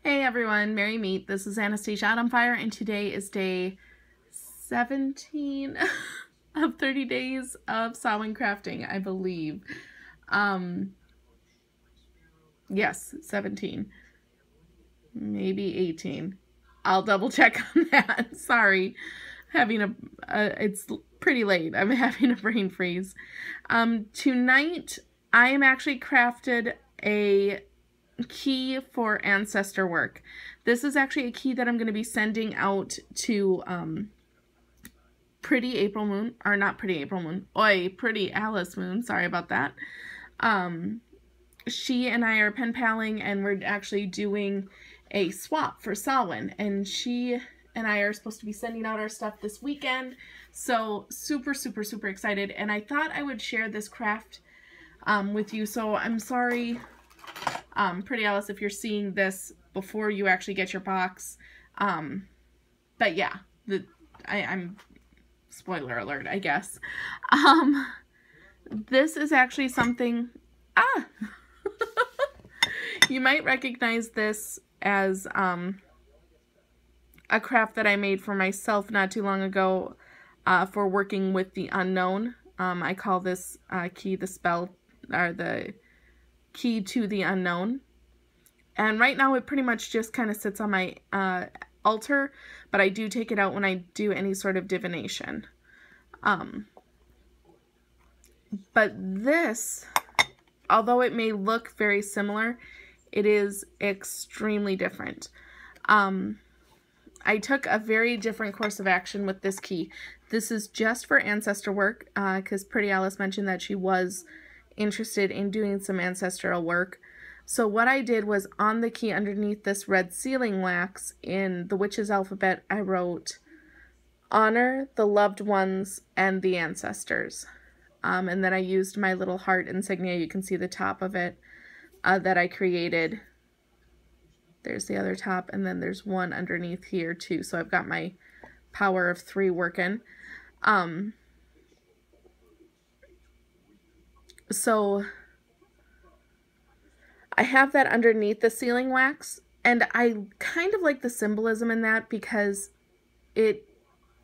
Hey everyone, Merry Meet. This is Anastasia on Fire, and today is day 17 of 30 days of Samhain crafting, I believe. Yes, 17. Maybe 18. I'll double check on that. Sorry. It's pretty late. I'm having a brain freeze. Tonight, I am actually crafted a key for ancestor work. This is actually a key that I'm going to be sending out to Pretty April Moon, or not Pretty April Moon, Pretty Alice Moon, sorry about that. She and I are pen paling, and we're actually doing a swap for Samhain, and she and I are supposed to be sending out our stuff this weekend, so super excited. And I thought I would share this craft with you, so I'm sorry, Pretty Alice, if you're seeing this before you actually get your box. But yeah, I'm spoiler alert, I guess. This is actually something, you might recognize this as a craft that I made for myself not too long ago for working with the unknown. I call this key the spell, or the key to the unknown. And right now it pretty much just kind of sits on my altar, but I do take it out when I do any sort of divination. But this, although it may look very similar, it is extremely different. I took a very different course of action with this key. This is just for ancestor work, because Pretty Alice mentioned that she was interested in doing some ancestral work. So what I did was, on the key underneath this red sealing wax in the witch's alphabet, I wrote, "Honor the loved ones and the ancestors." And then I used my little heart insignia, you can see the top of it, that I created. There's the other top, and then there's one underneath here too. So I've got my power of 3 working. So I have that underneath the sealing wax, and I kind of like the symbolism in that because it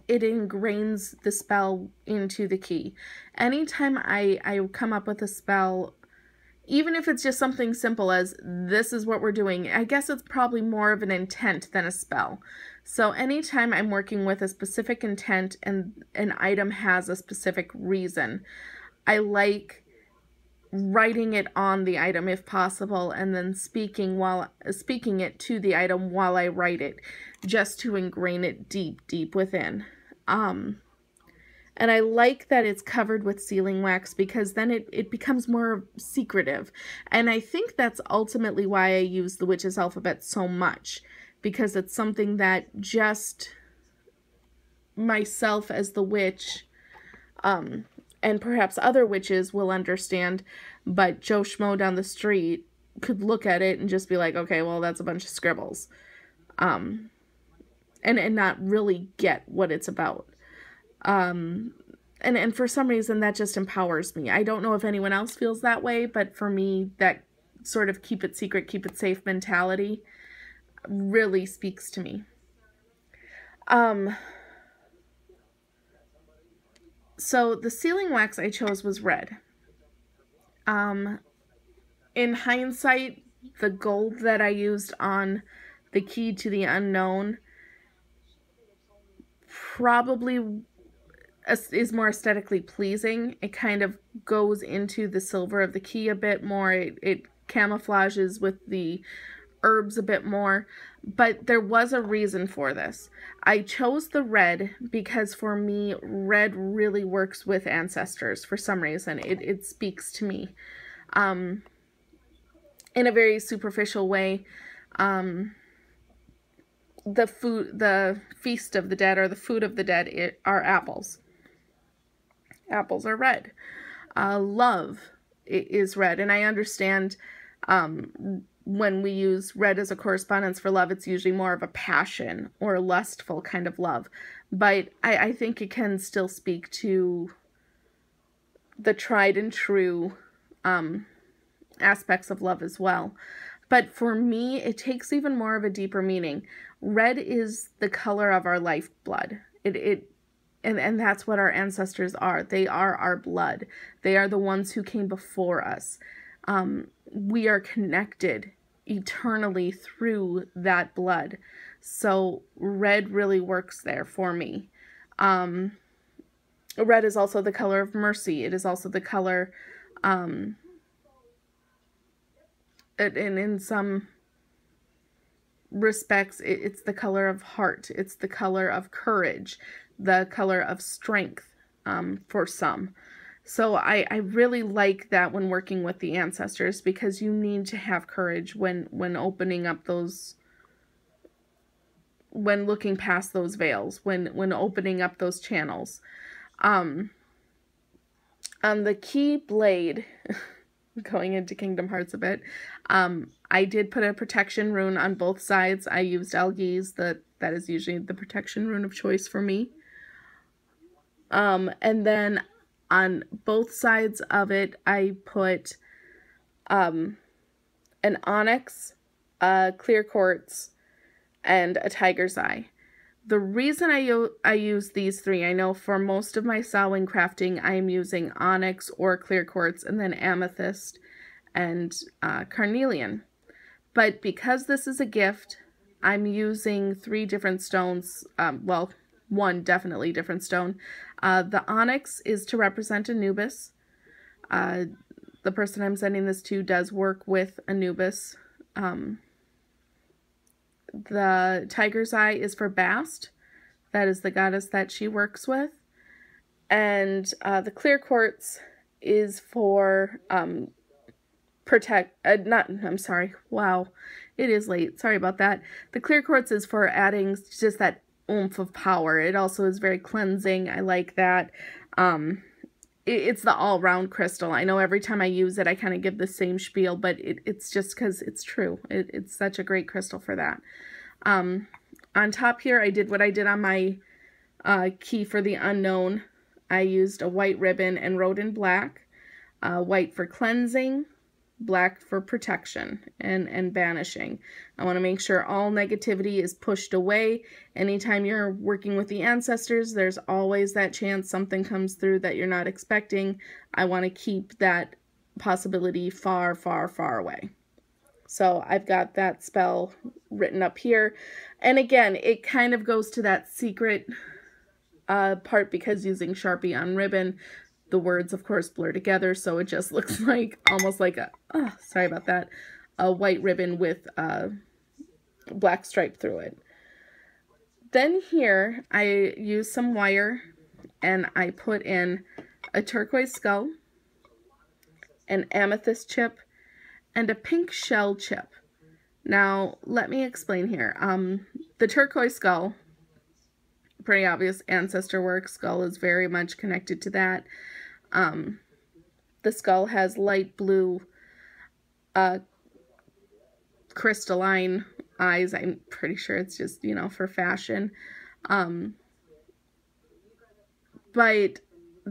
ingrains the spell into the key. Anytime I come up with a spell, even if it's just something simple as this is what we're doing, I guess it's probably more of an intent than a spell. So anytime I'm working with a specific intent and an item has a specific reason, I like writing it on the item if possible, and then speaking it to the item while I write it, just to ingrain it deep within. And I like that it's covered with sealing wax, because then it becomes more secretive. And I think that's ultimately why I use the witch's alphabet so much, because it's something that just myself as the witch, and perhaps other witches will understand, but Joe Schmo down the street could look at it and just be like, okay, well, that's a bunch of scribbles. And not really get what it's about. And for some reason that just empowers me. I don't know if anyone else feels that way, but for me, that sort of keep it secret, keep it safe mentality really speaks to me. So the sealing wax I chose was red. In hindsight, the gold that I used on the key to the unknown probably is more aesthetically pleasing. It kind of goes into the silver of the key a bit more. It camouflages with the herbs a bit more, but there was a reason for this. I chose the red because for me, red really works with ancestors for some reason. It speaks to me in a very superficial way. The feast of the dead, or the food of the dead, are apples. Apples are red. Love is red, and I understand when we use red as a correspondence for love, it's usually more of a passion or lustful kind of love. But I think it can still speak to the tried and true aspects of love as well. But for me, it takes even more of a deeper meaning. Red is the color of our lifeblood. And that's what our ancestors are. They are our blood. They are the ones who came before us. We are connected eternally through that blood. So red really works there for me. Red is also the color of mercy. It is also the color, and in some respects, it's the color of heart. It's the color of courage, the color of strength, for some. So I really like that when working with the ancestors, because you need to have courage when opening up those, when looking past those veils, when opening up those channels. On the key blade, going into Kingdom Hearts a bit, I did put a protection rune on both sides. I used Elgies. That is usually the protection rune of choice for me. And then on both sides of it, I put an onyx, a clear quartz, and a tiger's eye. The reason I use these three, I know for most of my Samhain crafting, I am using onyx or clear quartz, and then amethyst and carnelian. But because this is a gift, I'm using 3 different stones. Well, one definitely different stone. The onyx is to represent Anubis. The person I'm sending this to does work with Anubis. The tiger's eye is for Bast. That is the goddess that she works with. And the clear quartz is for I'm sorry. Wow. It is late. Sorry about that. The clear quartz is for adding just that oomph of power. It also is very cleansing. I like that. It's the all-round crystal. I know every time I use it, I kind of give the same spiel, but it's just because it's true. It's such a great crystal for that. On top here, I did what I did on my key for the unknown. I used a white ribbon and wrote in black. White for cleansing, black for protection and banishing. I want to make sure all negativity is pushed away. Anytime you're working with the ancestors, there's always that chance something comes through that you're not expecting. I want to keep that possibility far, far, far away. So I've got that spell written up here. And again, it kind of goes to that secret part, because using Sharpie on ribbon, the words, of course, blur together, so it just looks like, almost like a, sorry about that, a white ribbon with a black stripe through it. Then here, I use some wire, and I put in a turquoise skull, an amethyst chip, and a pink shell chip. Now, let me explain here. The turquoise skull, pretty obvious ancestor work. Skull is very much connected to that. The skull has light blue crystalline eyes. I'm pretty sure it's just, you know, for fashion. But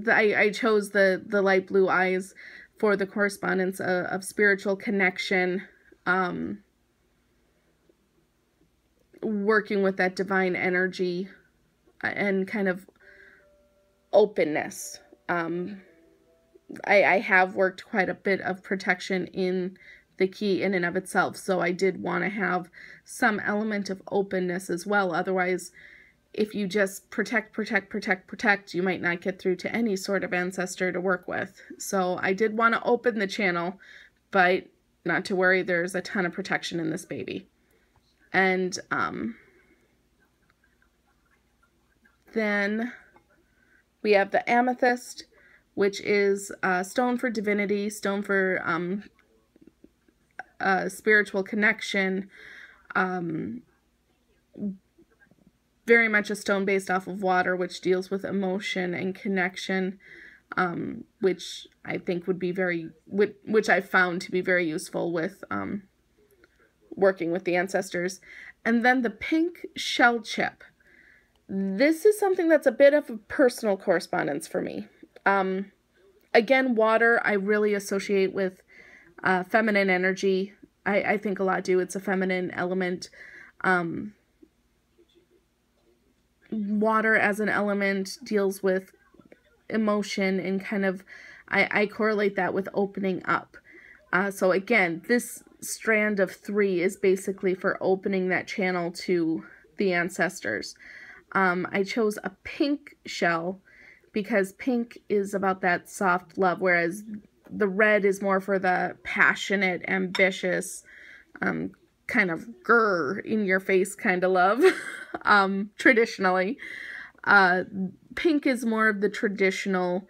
I chose the light blue eyes for the correspondence of spiritual connection, working with that divine energy, and kind of openness. I have worked quite a bit of protection in the key in and of itself, so I did want to have some element of openness as well. Otherwise, if you just protect, you might not get through to any sort of ancestor to work with. So I did want to open the channel, but not to worry, there's a ton of protection in this baby. And then we have the amethyst, which is stone for divinity, stone for spiritual connection, very much a stone based off of water, which deals with emotion and connection, which I think would be which I found to be very useful with working with the ancestors. And then the pink shell chip. This is something that's a bit of a personal correspondence for me. Again, water I really associate with feminine energy. I think a lot do. It's a feminine element. Water as an element deals with emotion and kind of, I correlate that with opening up. So again, this strand of 3 is basically for opening that channel to the ancestors. I chose a pink shell because pink is about that soft love, whereas the red is more for the passionate, ambitious, kind of grr in your face kind of love, traditionally. Pink is more of the traditional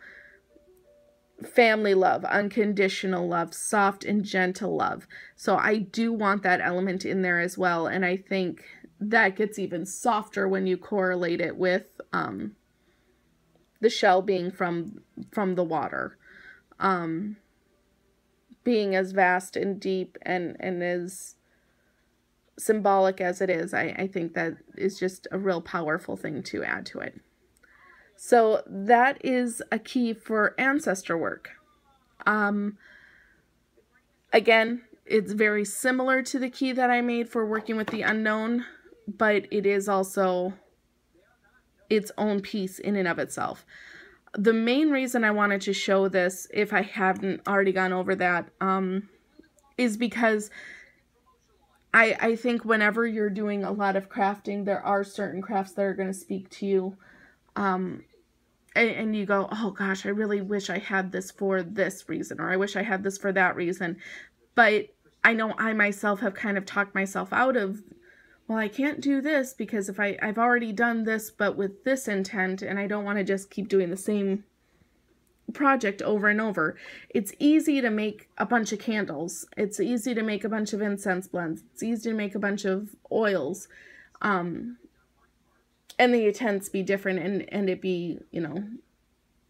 family love, unconditional love, soft and gentle love. So I do want that element in there as well, and I think that gets even softer when you correlate it with the shell being from the water. Being as vast and deep and as symbolic as it is, I think that is just a real powerful thing to add to it. So that is a key for ancestor work. Again, it's very similar to the key that I made for working with the unknown, but it is also its own piece in and of itself. The main reason I wanted to show this, if I haven't already gone over that, is because I think whenever you're doing a lot of crafting, there are certain crafts that are going to speak to you. And you go, oh gosh, I really wish I had this for this reason, or I wish I had this for that reason. But I know I myself have kind of talked myself out of, well, I can't do this because if I've already done this, but with this intent, and I don't want to just keep doing the same project over and over. It's easy to make a bunch of candles. It's easy to make a bunch of incense blends. It's easy to make a bunch of oils. And the intents be different and it be, you know,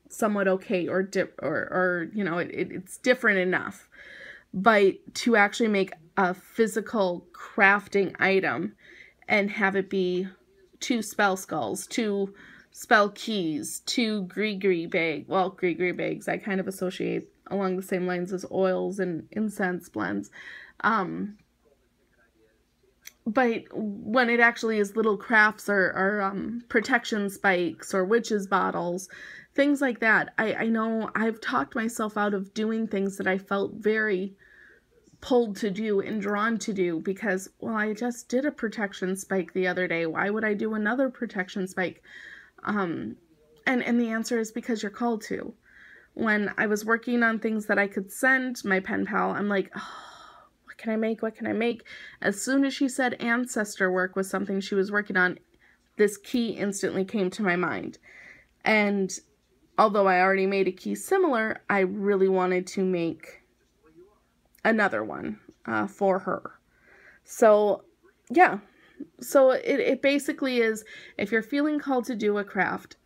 somewhat okay or you know, it's different enough. But to actually make a physical crafting item and have it be 2 spell skulls, 2 spell keys, 2 gree bag. Well, gree bags I kind of associate along the same lines as oils and incense blends. But when it actually is little crafts or protection spikes or witches bottles, things like that, I know I've talked myself out of doing things that I felt very pulled to do and drawn to do because, well, I just did a protection spike the other day. Why would I do another protection spike? And the answer is because you're called to. When I was working on things that I could send my pen pal, I'm like, oh, what can I make? What can I make? As soon as she said ancestor work was something she was working on, this key instantly came to my mind. And although I already made a key similar, I really wanted to make another one for her. So yeah, so it basically is, if you're feeling called to do a craft,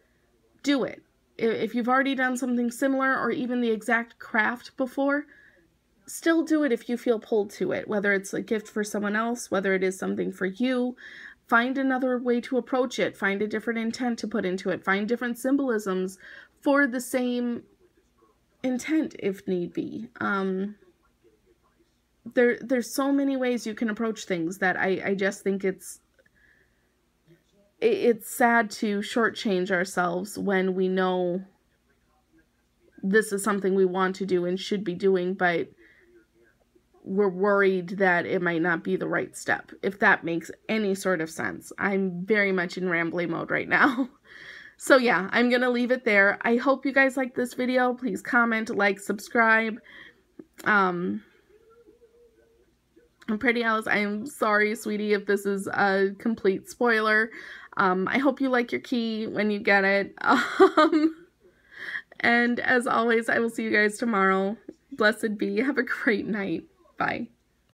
do it. If you've already done something similar or even the exact craft before, still do it if you feel pulled to it, whether it's a gift for someone else, whether it is something for you. Find another way to approach it. Find a different intent to put into it. Find different symbolisms for the same intent if need be. There's so many ways you can approach things that I just think it's sad to shortchange ourselves when we know this is something we want to do and should be doing, but we're worried that it might not be the right step, if that makes any sort of sense. I'm very much in rambling mode right now. So yeah, I'm going to leave it there. I hope you guys liked this video. Please comment, like, subscribe. I'm Pretty Alice. I'm sorry, sweetie, if this is a complete spoiler. I hope you like your key when you get it. And as always, I will see you guys tomorrow. Blessed be. Have a great night. Bye.